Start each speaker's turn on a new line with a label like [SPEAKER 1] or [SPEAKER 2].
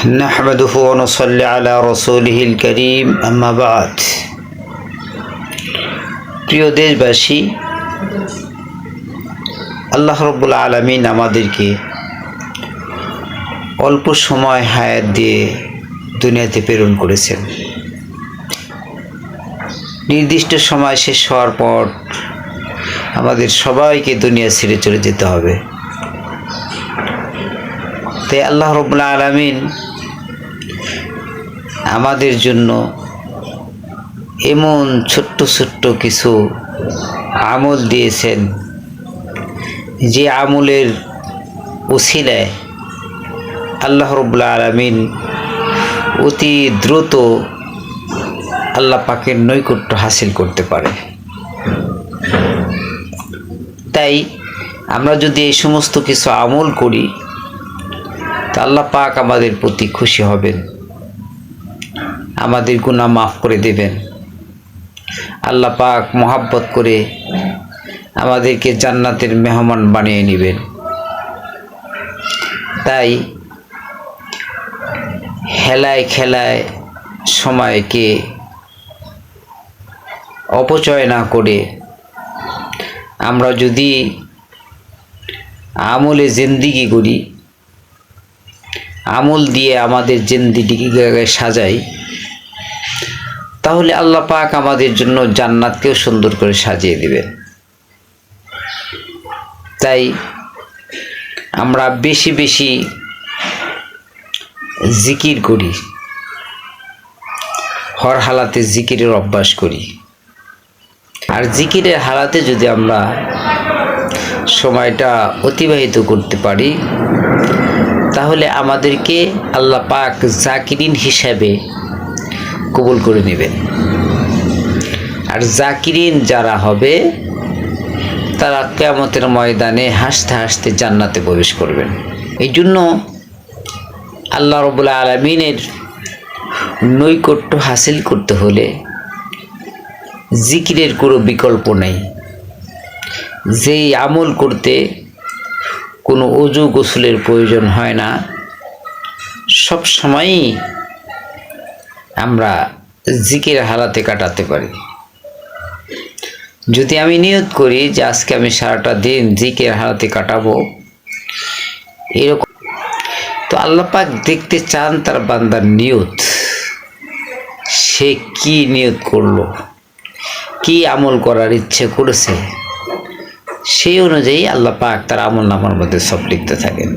[SPEAKER 1] نحمده ونصلي على رسوله الكريم أما بعد প্রিয় দেশবাসী, আল্লাহ রাব্বুল আলামিন আমাদেরকে অল্প সময় হায়াত দিয়ে দুনিয়াতে প্রেরণ করেছেন। নির্দিষ্ট সময় শেষ হওয়ার পর আমাদের সবাইকে দুনিয়া ছেড়ে চলে যেতে হবে। তাই আল্লাহ রাব্বুল আলামিন আমাদের জন্য এমন ছোট্ট ছোট্ট কিছু আমল দিয়েছেন, যে আমলের উসিলায় আল্লাহ রাব্বুল আলামিন অতি দ্রুত আল্লাহ পাকের নৈকট্য হাসিল করতে পারে। তাই আমরা যদি এই সমস্ত কিছু আমল করি, তা আল্লাহ পাক আমাদের প্রতি খুশি হবেন, আমাদের গুনাহ মাফ করে দেবেন। আল্লাহ পাক মহাব্বত করে আমাদেরকে জান্নাতের মেহমান বানিয়ে নেবেন। তাই হেলায় খেলায় সময়কে অপচয় না করে আমরা যদি আমলে জিন্দিগি করি, আমল দিয়ে আমাদের জিন্দিগিকে সাজাই, তাহলে আল্লাহ পাক আমাদের জন্য জান্নাতকেও সুন্দর করে সাজিয়ে দিবেন। তাই আমরা বেশি বেশি জিকির করি, হর হালাতে জিকিরের অভ্যাস করি। আর জিকিরের হালাতে যদি আমরা সময়টা অতিবাহিত করতে পারি, তাহলে আমাদেরকে আল্লাহ পাক জাকিরিন হিসাবে কবুল করে নেবেন। আর জাকিরিন যারা হবে, তারা কিয়ামতের ময়দানে হাসতে হাসতে জান্নাতে প্রবেশ করবেন। এই জন্য আল্লাহ রাব্বুল আলামিনের নৈকট্য হাসিল করতে হলে জিকিরের কোনো বিকল্প নেই। যেই আমল করতে কোনো ওযু গোসলের প্রয়োজন হয় না, সব সময়ই আমরা জিকির হালাতে কাটাতে পারি। যদি আমি নিয়ত করি যে আজকে আমি সারাটা দিন জিকির হালাতে কাটাবো, এরকম, তো আল্লাহ পাক দেখতে চান তার বান্দার নিয়ত, সে কি নিয়ত করলো, কি আমল করার ইচ্ছে করেছে, সেই অনুযায়ী আল্লাহ পাক তার আমল নামার মধ্যে সব লিখতে থাকেন।